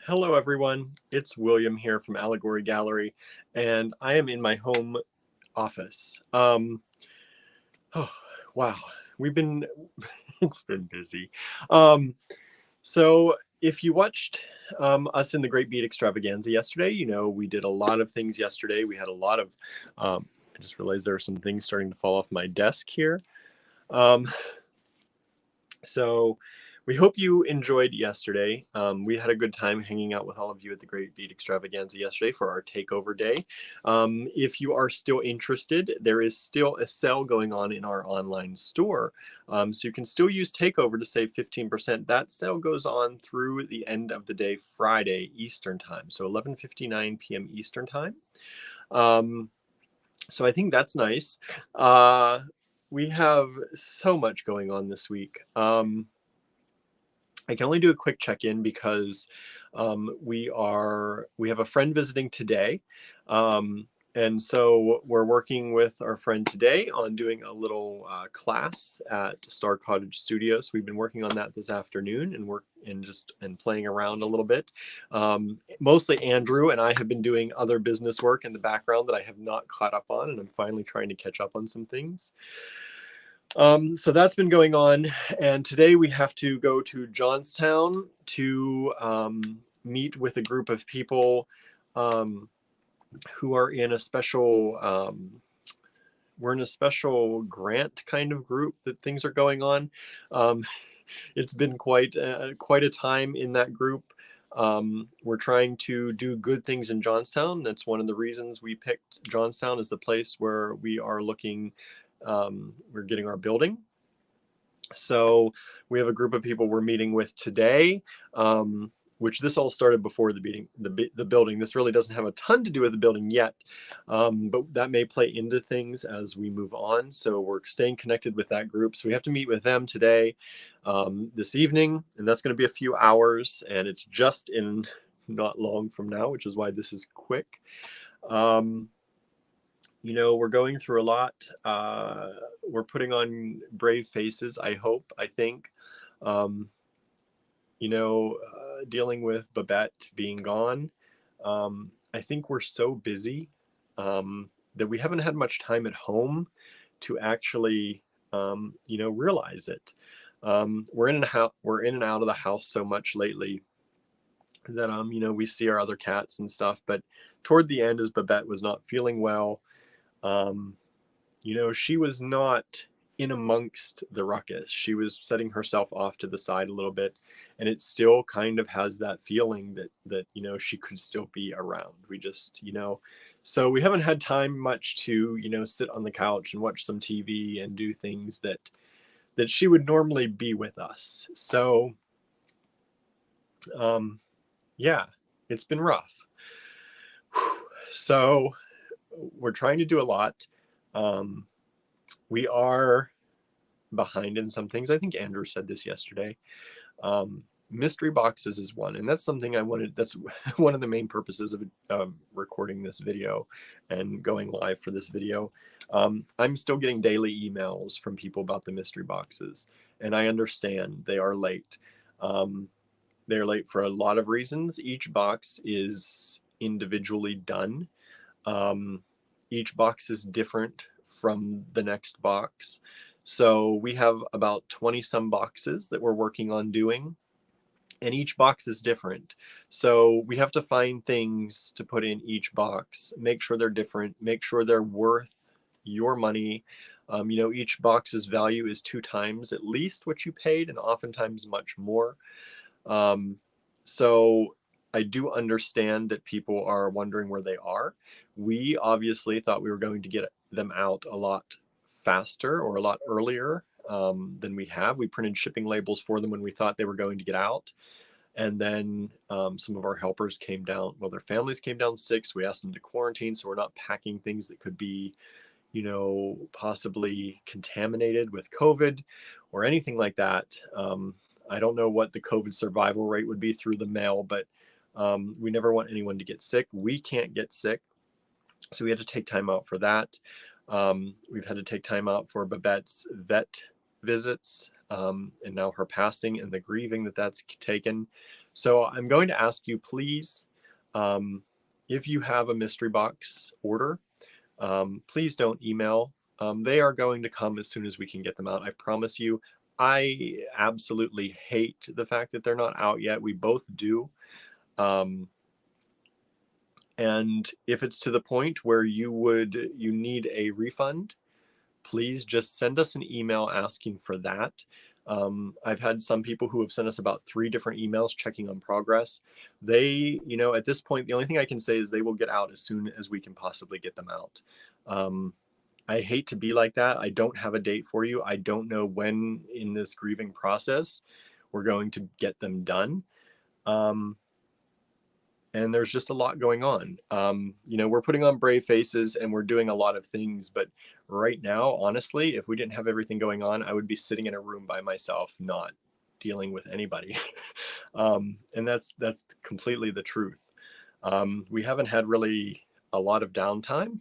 Hello, everyone. It's William here from Allegory Gallery, and I am in my home office. Oh, wow, we've been it's been busy. Um, so if you watched us in the Great Beat Extravaganza yesterday, you know we did a lot of things yesterday. We had a lot of. I just realized there are some things starting to fall off my desk here. Um, So we hope you enjoyed yesterday. We had a good time hanging out with all of you at the Great Beat Extravaganza yesterday for our takeover day. If you are still interested, there is still a sale going on in our online store. So you can still use takeover to save 15%. That sale goes on through the end of the day, Friday, Eastern time. So 11:59 p.m. Eastern time. Um, so I think that's nice. We have so much going on this week. I can only do a quick check-in because we have a friend visiting today. And so we're working with our friend today on doing a little class at Star Cottage Studios. We've been working on that this afternoon and playing around a little bit. Mostly Andrew and I have been doing other business work in the background that I have not caught up on, and I'm finally trying to catch up on some things. So that's been going on, and today we have to go to Johnstown to meet with a group of people who are in a special we're in a special grant kind of group that things are going on. Um, it's been quite a time in that group. We're trying to do good things in Johnstown. That's one of the reasons we picked Johnstown as the place where we are looking. We're getting our building. So we have a group of people we're meeting with today, which this all started before the building. This really doesn't have a ton to do with the building yet, but that may play into things as we move on. So we're staying connected with that group. So we have to meet with them today, this evening, and that's going to be a few hours, and it's just in not long from now, which is why this is quick. We're going through a lot. We're putting on brave faces, I hope, I think. Um, Dealing with Babette being gone. I think we're so busy that we haven't had much time at home to actually, realize it. We're in and out of the house so much lately that we see our other cats and stuff. But toward the end, as Babette was not feeling well, um, she was not in amongst the ruckus. She was setting herself off to the side a little bit, and it still kind of has that feeling that she could still be around. We just so we haven't had time much to sit on the couch and watch some TV and do things that she would normally be with us. So yeah, it's been rough. So we're trying to do a lot. We are behind in some things. I think Andrew said this yesterday. Mystery boxes is one, and that's something I wanted. That's one of the main purposes of recording this video and going live for this video. I'm still getting daily emails from people about the mystery boxes, and I understand they are late. They're late for a lot of reasons. Each box is individually done. Each box is different from the next box. So we have about 20 some boxes that we're working on doing, and each box is different. So we have to find things to put in each box, make sure they're different, make sure they're worth your money. Each box's value is 2 times at least what you paid, and oftentimes much more. So I do understand that people are wondering where they are. We obviously thought we were going to get them out a lot faster or a lot earlier than we have. We printed shipping labels for them when we thought they were going to get out. And then some of our helpers came down, well, their families came down sick. So we asked them to quarantine. So we're not packing things that could be, possibly contaminated with COVID or anything like that. I don't know what the COVID survival rate would be through the mail, but we never want anyone to get sick. We can't get sick. So we had to take time out for that. We've had to take time out for Babette's vet visits, and now her passing and the grieving that's taken. So I'm going to ask you, please, if you have a mystery box order, please don't email. They are going to come as soon as we can get them out. I promise you. I absolutely hate the fact that they're not out yet. We both do. And if it's to the point where you need a refund, please just send us an email asking for that. I've had some people who have sent us about 3 different emails checking on progress. They, at this point, the only thing I can say is they will get out as soon as we can possibly get them out. I hate to be like that. I don't have a date for you. I don't know when in this grieving process we're going to get them done. And there's just a lot going on. We're putting on brave faces and we're doing a lot of things, but right now, honestly, if we didn't have everything going on, I would be sitting in a room by myself, not dealing with anybody. And that's completely the truth. We haven't had really a lot of downtime,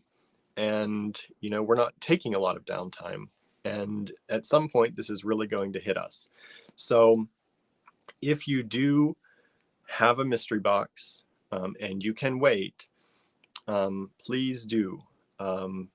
and we're not taking a lot of downtime. And at some point, this is really going to hit us. So if you do have a mystery box, and you can wait, please do.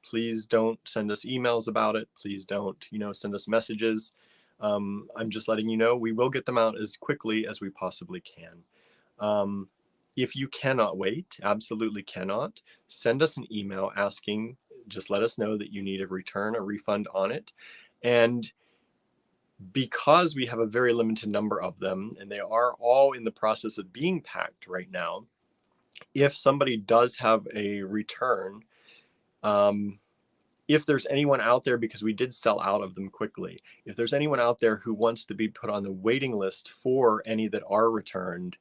Please don't send us emails about it. Please don't, send us messages. I'm just letting you know we will get them out as quickly as we possibly can. If you cannot wait, absolutely cannot, send us an email asking, just let us know that you need a return, a refund on it. And because we have a very limited number of them, and they are all in the process of being packed right now, if somebody does have a return, if there's anyone out there, because we did sell out of them quickly, if there's anyone out there who wants to be put on the waiting list for any that are returned,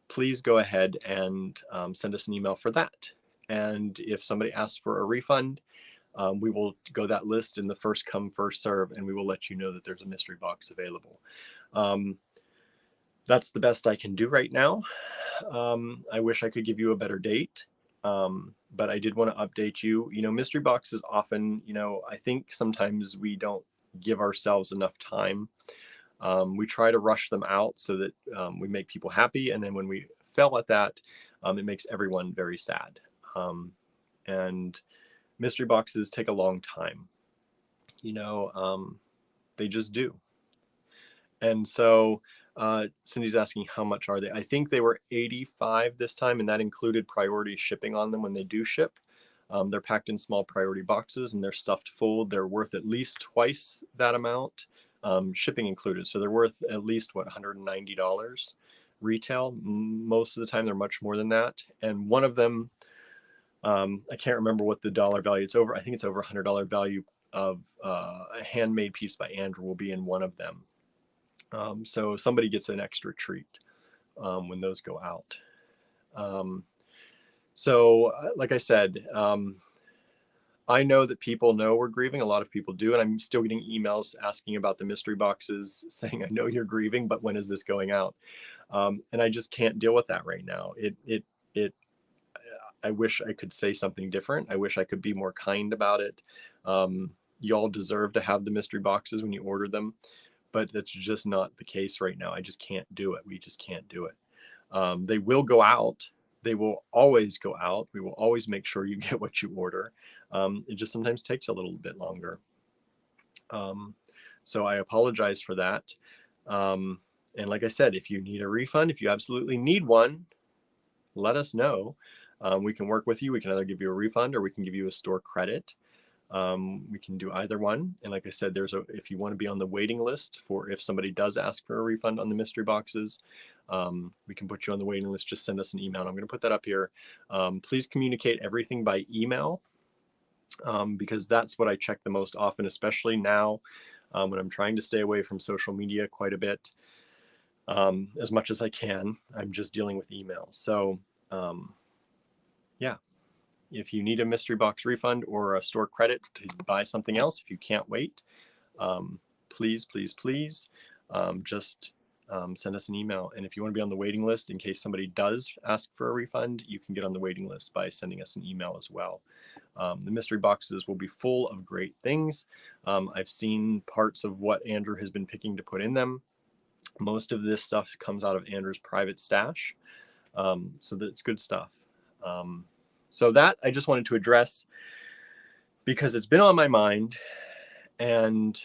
please go ahead and send us an email for that. And if somebody asks for a refund, we will go that list in the first come, first serve, and we will let you know that there's a mystery box available. That's the best I can do right now. I wish I could give you a better date, but I did want to update you. Mystery boxes often, I think sometimes we don't give ourselves enough time. We try to rush them out so that we make people happy, and then when we fail at that, it makes everyone very sad. And mystery boxes take a long time. They just do. And so Cindy's asking how much are they. I think they were $85 this time, and that included priority shipping on them when they do ship. They're packed in small priority boxes and they're stuffed full. They're worth at least twice that amount, shipping included. So they're worth at least, $190 retail. Most of the time they're much more than that. And one of them, I can't remember what the dollar value, I think it's over $100 value of a handmade piece by Andrew will be in one of them. So somebody gets an extra treat when those go out. So like I said, I know that people know we're grieving. A lot of people do. And I'm still getting emails asking about the mystery boxes saying, I know you're grieving, but when is this going out? And I just can't deal with that right now. I wish I could say something different. I wish I could be more kind about it. Y'all deserve to have the mystery boxes when you order them, but that's just not the case right now. I just can't do it. We just can't do it. They will go out. They will always go out. We will always make sure you get what you order. It just sometimes takes a little bit longer. So I apologize for that. And like I said, if you need a refund, if you absolutely need one, let us know. We can work with you. We can either give you a refund or we can give you a store credit. We can do either one. And like I said, if you want to be on the waiting list for if somebody does ask for a refund on the mystery boxes, we can put you on the waiting list. Just send us an email. I'm going to put that up here. Please communicate everything by email, because that's what I check the most often, especially now when I'm trying to stay away from social media quite a bit. As much as I can, I'm just dealing with email. So yeah. If you need a mystery box refund or a store credit to buy something else, if you can't wait, please, please, please just send us an email. And if you want to be on the waiting list in case somebody does ask for a refund, you can get on the waiting list by sending us an email as well. The mystery boxes will be full of great things. I've seen parts of what Andrew has been picking to put in them. Most of this stuff comes out of Andrew's private stash, so that it's good stuff. So that I just wanted to address because it's been on my mind, and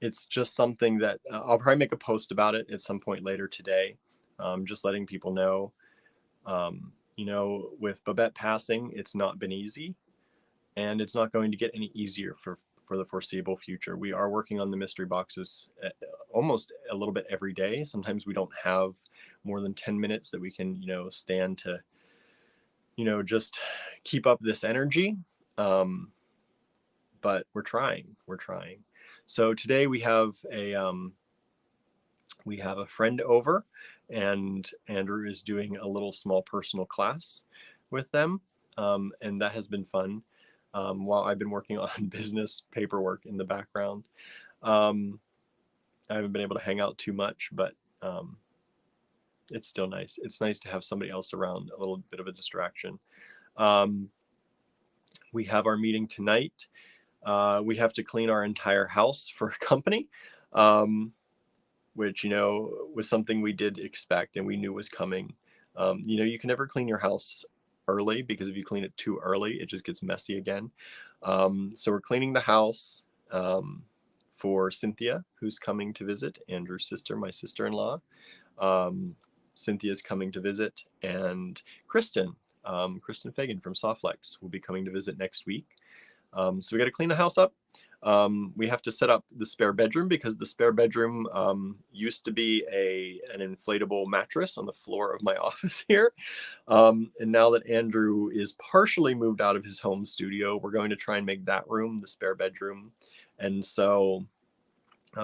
it's just something that I'll probably make a post about it at some point later today, just letting people know. With Babette passing, it's not been easy, and it's not going to get any easier for the foreseeable future. We are working on the mystery boxes almost a little bit every day. Sometimes we don't have more than 10 minutes that we can, stand to, just keep up this energy. But we're trying. So today we have a friend over, and Andrew is doing a little small personal class with them, and that has been fun. While I've been working on business paperwork in the background, I haven't been able to hang out too much, but it's still nice. It's nice to have somebody else around, a little bit of a distraction. We have our meeting tonight. We have to clean our entire house for a company, which, was something we did expect and we knew was coming. You can never clean your house early, because if you clean it too early, it just gets messy again. So we're cleaning the house for Cynthia, who's coming to visit, Andrew's sister, my sister-in-law. Cynthia's coming to visit, and Kristen Fagan from Softlex will be coming to visit next week. So we got to clean the house up. We have to set up the spare bedroom, because the spare bedroom used to be an inflatable mattress on the floor of my office here. And now that Andrew is partially moved out of his home studio, we're going to try and make that room the spare bedroom. And so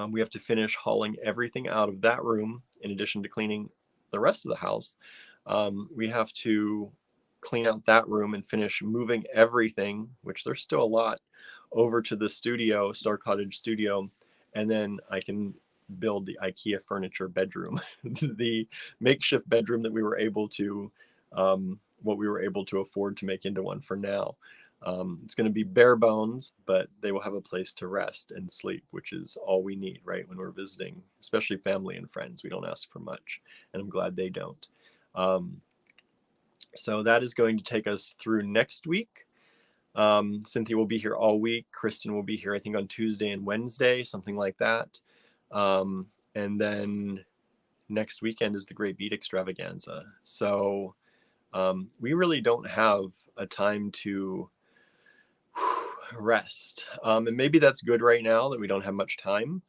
we have to finish hauling everything out of that room, in addition to cleaning the rest of the house. We have to clean out that room and finish moving everything, which there's still a lot, over to the studio, Star Cottage studio, and then I can build the IKEA furniture bedroom, the makeshift bedroom that we were able to, what we were able to afford to make into one for now. It's going to be bare bones, but they will have a place to rest and sleep, which is all we need, right? When we're visiting, especially family and friends, we don't ask for much, and I'm glad they don't. So that is going to take us through next week. Cynthia will be here all week. Kristen will be here, I think, on Tuesday and Wednesday, something like that. And then next weekend is the Great Beat Extravaganza. So we really don't have a time to rest. And maybe that's good right now that we don't have much time.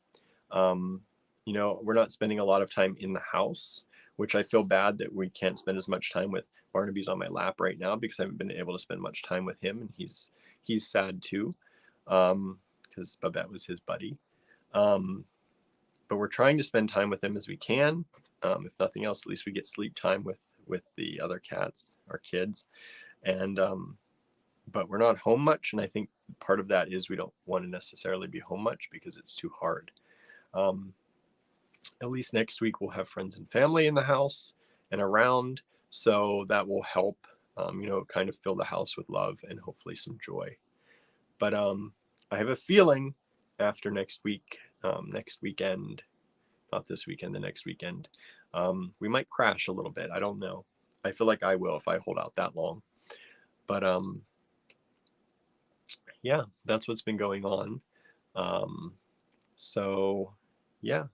We're not spending a lot of time in the house, which I feel bad that we can't spend as much time with. Barnaby's on my lap right now because I haven't been able to spend much time with him, and he's sad too, because Babette was his buddy. But we're trying to spend time with him as we can. If nothing else, at least we get sleep time with the other cats, our kids, and but we're not home much, and I think part of that is we don't want to necessarily be home much because it's too hard. At least next week we'll have friends and family in the house and around, so that will help, kind of fill the house with love and hopefully some joy. But I have a feeling after next weekend, not this weekend, the next weekend, we might crash a little bit. I don't know. I feel like I will if I hold out that long. But yeah, that's what's been going on. So yeah,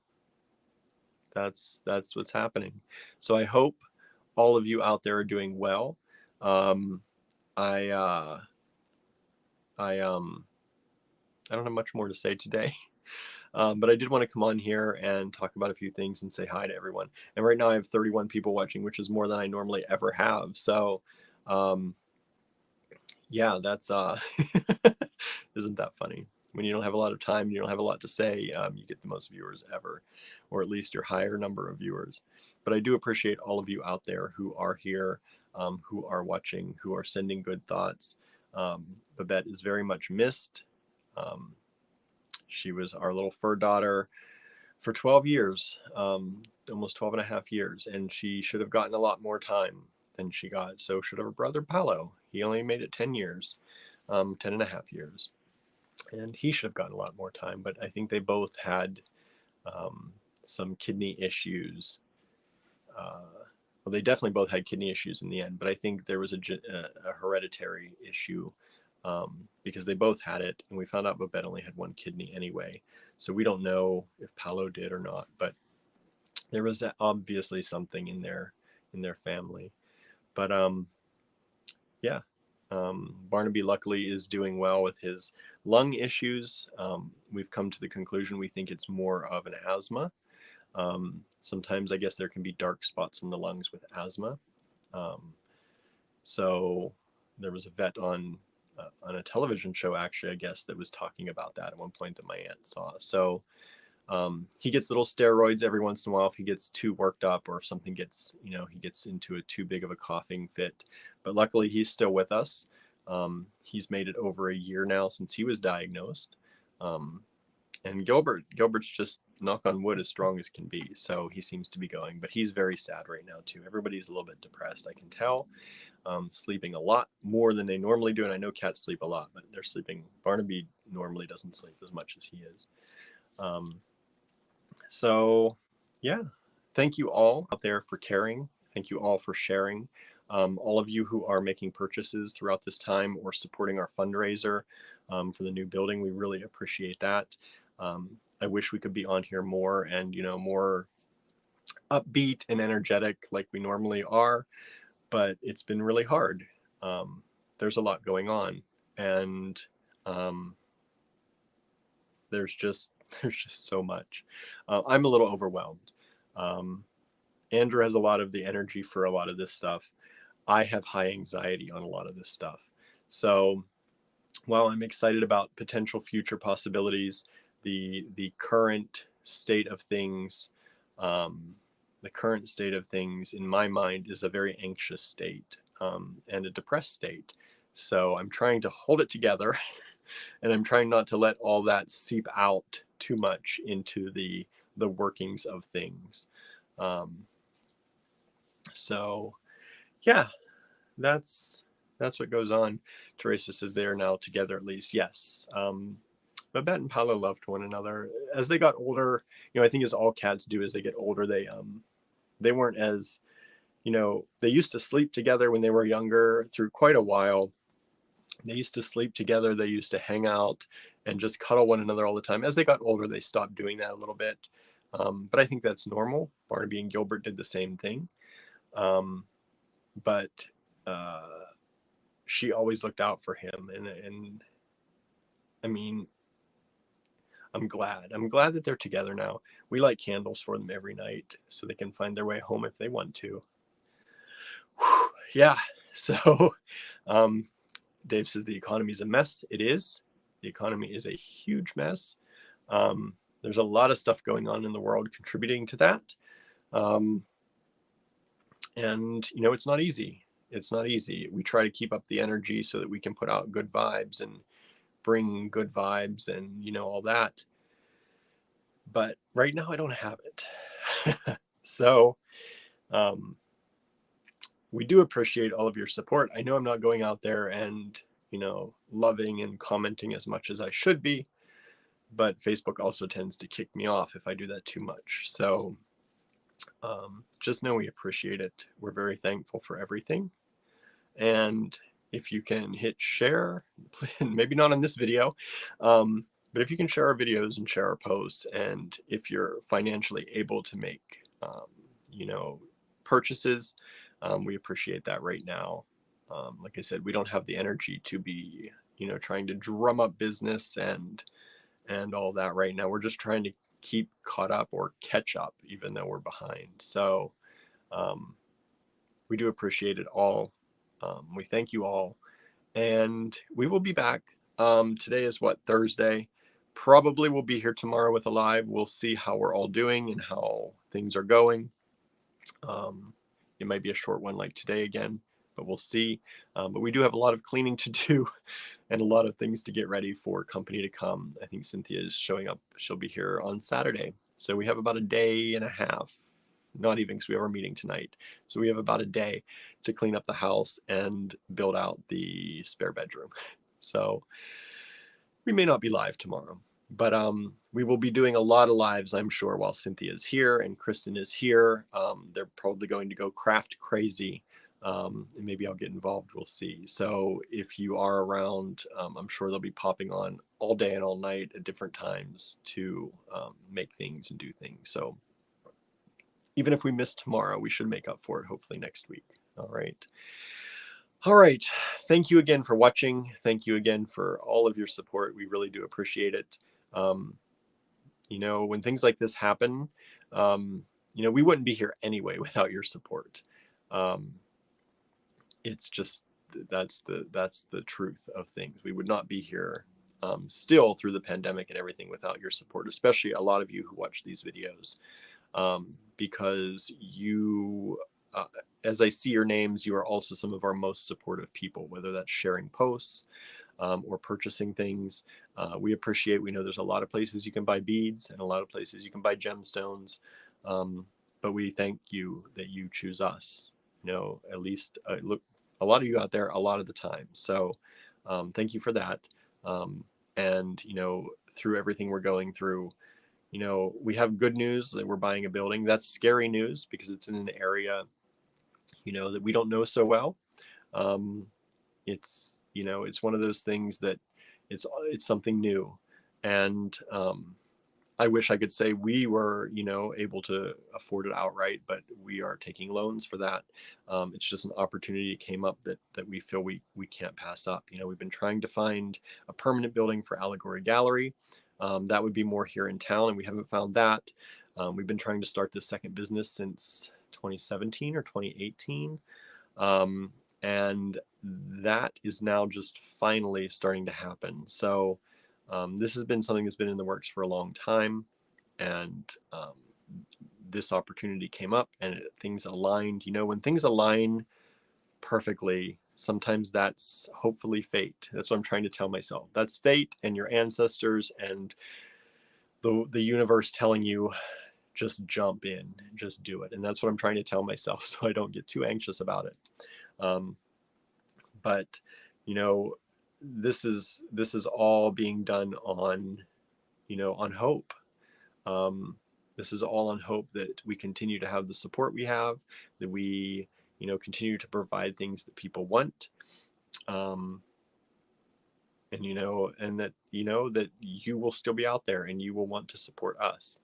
that's what's happening. So I hope all of you out there are doing well. I don't have much more to say today, but I did want to come on here and talk about a few things and say hi to everyone. And right now I have 31 people watching, which is more than I normally ever have. So yeah, that's isn't that funny? When you don't have a lot of time, you don't have a lot to say, you get the most viewers ever, or at least your higher number of viewers. But I do appreciate all of you out there who are here, who are watching, who are sending good thoughts. Babette is very much missed. She was our little fur daughter for 12 years, almost 12 and a half years, and she should have gotten a lot more time than she got. So should have her brother Paolo. He only made it 10 years, 10 and a half years. and he should have gotten a lot more time, but I think they both had some kidney issues. Well, they definitely both had kidney issues in the end, but I think there was a hereditary issue because they both had it, and we found out Babette only had one kidney anyway. So we don't know if Paolo did or not, but there was obviously something in their family. But yeah, Barnaby luckily is doing well with his lung issues. We've come to the conclusion we think it's more of an asthma. Sometimes I guess there can be dark spots in the lungs with asthma. So there was a vet on a television show, actually, I guess, that was talking about that at one point that my aunt saw. So he gets little steroids every once in a while if he gets too worked up or if something gets, he gets into a too big of a coughing fit. But luckily, he's still with us. He's made it over a year now since he was diagnosed. And Gilbert's just, knock on wood, as strong as can be. So he seems to be going, but he's very sad right now too. Everybody's a little bit depressed, I can tell. Sleeping a lot more than they normally do. And I know cats sleep a lot, but they're sleeping. Barnaby normally doesn't sleep as much as he is. So yeah, thank you all out there for caring. Thank you all for sharing. All of you who are making purchases throughout this time or supporting our fundraiser for the new building, we really appreciate that. I wish we could be on here more and, more upbeat and energetic like we normally are, but it's been really hard. There's a lot going on, and there's just so much. I'm a little overwhelmed. Andrew has a lot of the energy for a lot of this stuff. I have high anxiety on a lot of this stuff. So while I'm excited about potential future possibilities, the current state of things, in my mind is a very anxious state and a depressed state. So I'm trying to hold it together, and I'm trying not to let all that seep out too much into the workings of things. So yeah, that's what goes on. Teresa says they are now together, at least. Yes. Babette and Paolo loved one another as they got older. I think as all cats do as they get older, they weren't as, they used to sleep together when they were younger through quite a while. They used to sleep together. They used to hang out and just cuddle one another all the time. As they got older, they stopped doing that a little bit. But I think that's normal. Barnaby and Gilbert did the same thing. But she always looked out for him. And I mean, I'm glad that they're together now. We light candles for them every night so they can find their way home if they want to. Whew, yeah. So Dave says the economy is a mess. It is. The economy is a huge mess. There's a lot of stuff going on in the world contributing to that. And, it's not easy. It's not easy. We try to keep up the energy so that we can put out good vibes and bring good vibes and, all that. But right now I don't have it. So we do appreciate all of your support. I know I'm not going out there and, loving and commenting as much as I should be, but Facebook also tends to kick me off if I do that too much. So just know we appreciate it. We're very thankful for everything. And if you can hit share, maybe not on this video, but if you can share our videos and share our posts, and if you're financially able to make, purchases, we appreciate that right now. Like I said, we don't have the energy to be, trying to drum up business and all that right now. We're just trying to keep caught up or catch up, even though we're behind. So we do appreciate it all. We thank you all, and we will be back. Today is Thursday. Probably we'll be here tomorrow with a live. We'll see how we're all doing and how things are going. It might be a short one like today again, but we'll see. But we do have a lot of cleaning to do and a lot of things to get ready for company to come. I think Cynthia is showing up. She'll be here on Saturday. So we have about a day and a half, not even, because we have our meeting tonight. So we have about a day to clean up the house and build out the spare bedroom. So we may not be live tomorrow, but we will be doing a lot of lives, I'm sure, while Cynthia is here and Kristen is here. They're probably going to go craft crazy. And maybe I'll get involved. We'll see. So if you are around, I'm sure they'll be popping on all day and all night at different times to make things and do things. So even if we miss tomorrow, we should make up for it hopefully next week. All right. All right. Thank you again for watching. Thank you again for all of your support. We really do appreciate it. You know, when things like this happen, you know, we wouldn't be here anyway without your support. It's just that's the truth of things. We would not be here still through the pandemic and everything without your support, especially a lot of you who watch these videos, because you as I see your names, you are also some of our most supportive people, whether that's sharing posts or purchasing things. We appreciate, we know there's a lot of places you can buy beads and a lot of places you can buy gemstones. But we thank you that you choose us, you know, at least look, a lot of you out there, a lot of the time. So thank you for that. And, you know, through everything we're going through, you know, we have good news that we're buying a building. That's scary news because it's in an area, you know, that we don't know so well. It's, you know, it's one of those things that it's something new. And I wish I could say we were, you know, able to afford it outright, but we are taking loans for that. It's just an opportunity came up that we feel we can't pass up. You know, we've been trying to find a permanent building for Allegory Gallery. That would be more here in town, and we haven't found that. We've been trying to start this second business since 2017 or 2018. And that is now just finally starting to happen. So this has been something that's been in the works for a long time, and this opportunity came up and things aligned. You know, when things align perfectly, sometimes that's hopefully fate. That's what I'm trying to tell myself. That's fate and your ancestors and the universe telling you, just jump in, just do it. And that's what I'm trying to tell myself so I don't get too anxious about it. But you know, this is all being done on, you know, on hope. This is all on hope that we continue to have the support we have, that we, you know, continue to provide things that people want, and you know, and that, you know, that you will still be out there and you will want to support us.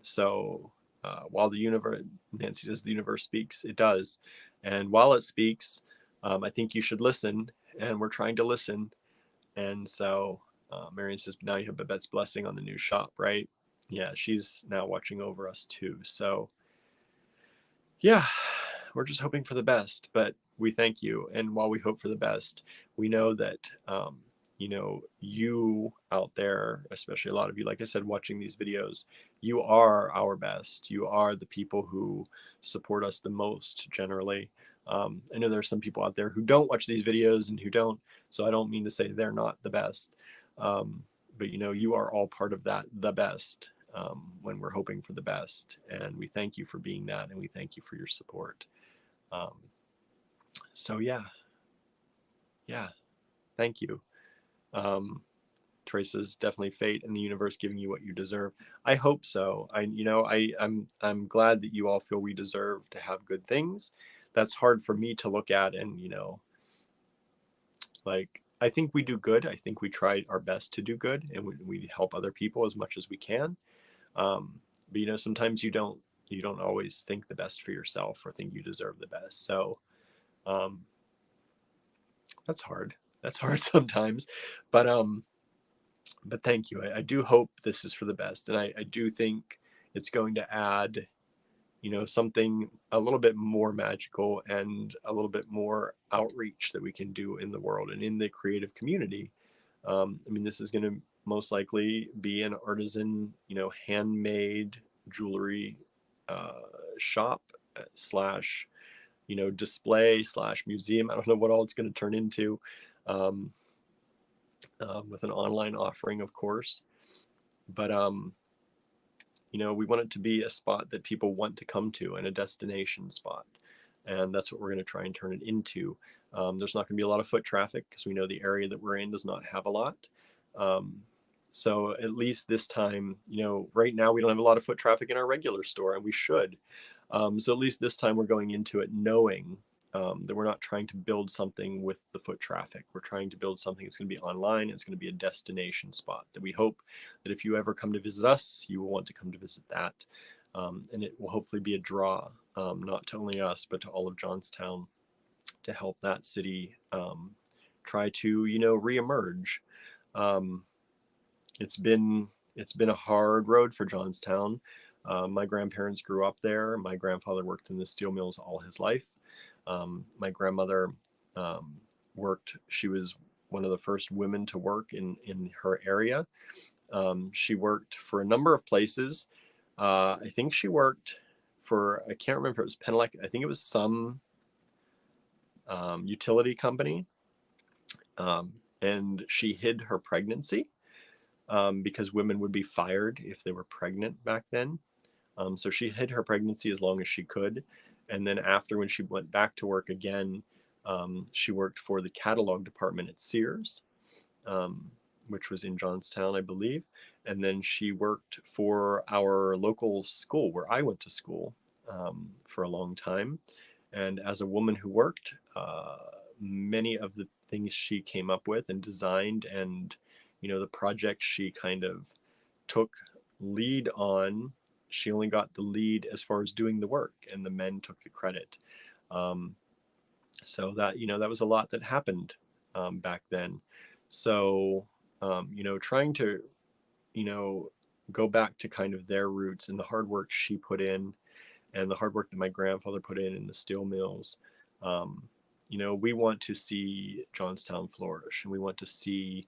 So while the universe, Nancy says the universe speaks, it does. And while it speaks, I think you should listen, and we're trying to listen. And so Marion says, now you have Babette's blessing on the new shop, right? Yeah, she's now watching over us too. So yeah, we're just hoping for the best, but we thank you. And while we hope for the best, we know that, you know, you out there, especially a lot of you, like I said, watching these videos, you are our best. You are the people who support us the most generally. I know there's some people out there who don't watch these videos and who don't, so I don't mean to say they're not the best. But you know, you are all part of that, the best, when we're hoping for the best. And we thank you for being that, and we thank you for your support. So yeah, thank you. Teresa's definitely fate and the universe giving you what you deserve. I hope so. I'm glad that you all feel we deserve to have good things. That's hard for me to look at, and you know, like, I think we do good. I think we try our best to do good, and we help other people as much as we can. But you know, sometimes you don't always think the best for yourself or think you deserve the best. So that's hard. That's hard sometimes. But thank you. I do hope this is for the best, and I do think it's going to add, you know, something a little bit more magical and a little bit more outreach that we can do in the world and in the creative community. I mean, this is going to most likely be an artisan, you know, handmade jewelry shop slash, you know, display slash museum. I don't know what all it's going to turn into, with an online offering, of course. But you know, we want it to be a spot that people want to come to and a destination spot. And that's what we're going to try and turn it into. There's not going to be a lot of foot traffic because we know the area that we're in does not have a lot. So at least this time, right now we don't have a lot of foot traffic in our regular store, and we should. So at least this time we're going into it knowing that we're not trying to build something with the foot traffic. We're trying to build something that's going to be online. It's going to be a destination spot that we hope that if you ever come to visit us, you will want to come to visit that. And it will hopefully be a draw, not to only us, but to all of Johnstown, to help that city try to, reemerge. Um, it's been a hard road for Johnstown. My grandparents grew up there. My grandfather worked in the steel mills all his life. My grandmother worked. She was one of the first women to work in her area. She worked for a number of places. I think she worked for, I can't remember if it was Penelec. I think it was some utility company. And she hid her pregnancy because women would be fired if they were pregnant back then. So she hid her pregnancy as long as she could. And then after, when she went back to work again, she worked for the catalog department at Sears, which was in Johnstown, I believe. And then she worked for our local school where I went to school for a long time. And as a woman who worked, many of the things she came up with and designed, and the projects she kind of took lead on, she only got the lead as far as doing the work, and the men took the credit. So that that was a lot that happened back then. So trying to go back to kind of their roots and the hard work she put in, and the hard work that my grandfather put in the steel mills. We want to see Johnstown flourish, and we want to see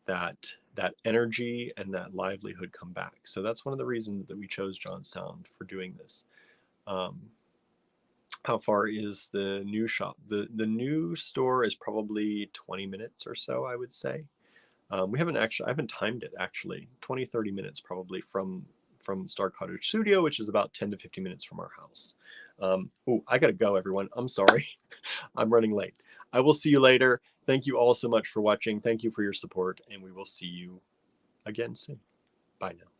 that energy and that livelihood come back. So that's one of the reasons that we chose Johnstown for doing this. How far is the new shop? The new store is probably 20 minutes or so, I would say. I haven't timed it actually. 20-30 minutes probably from Star Cottage Studio, which is about 10 to 15 minutes from our house. I gotta go, everyone. I'm sorry. I'm running late. I will see you later. Thank you all so much for watching. Thank you for your support, and we will see you again soon. Bye now.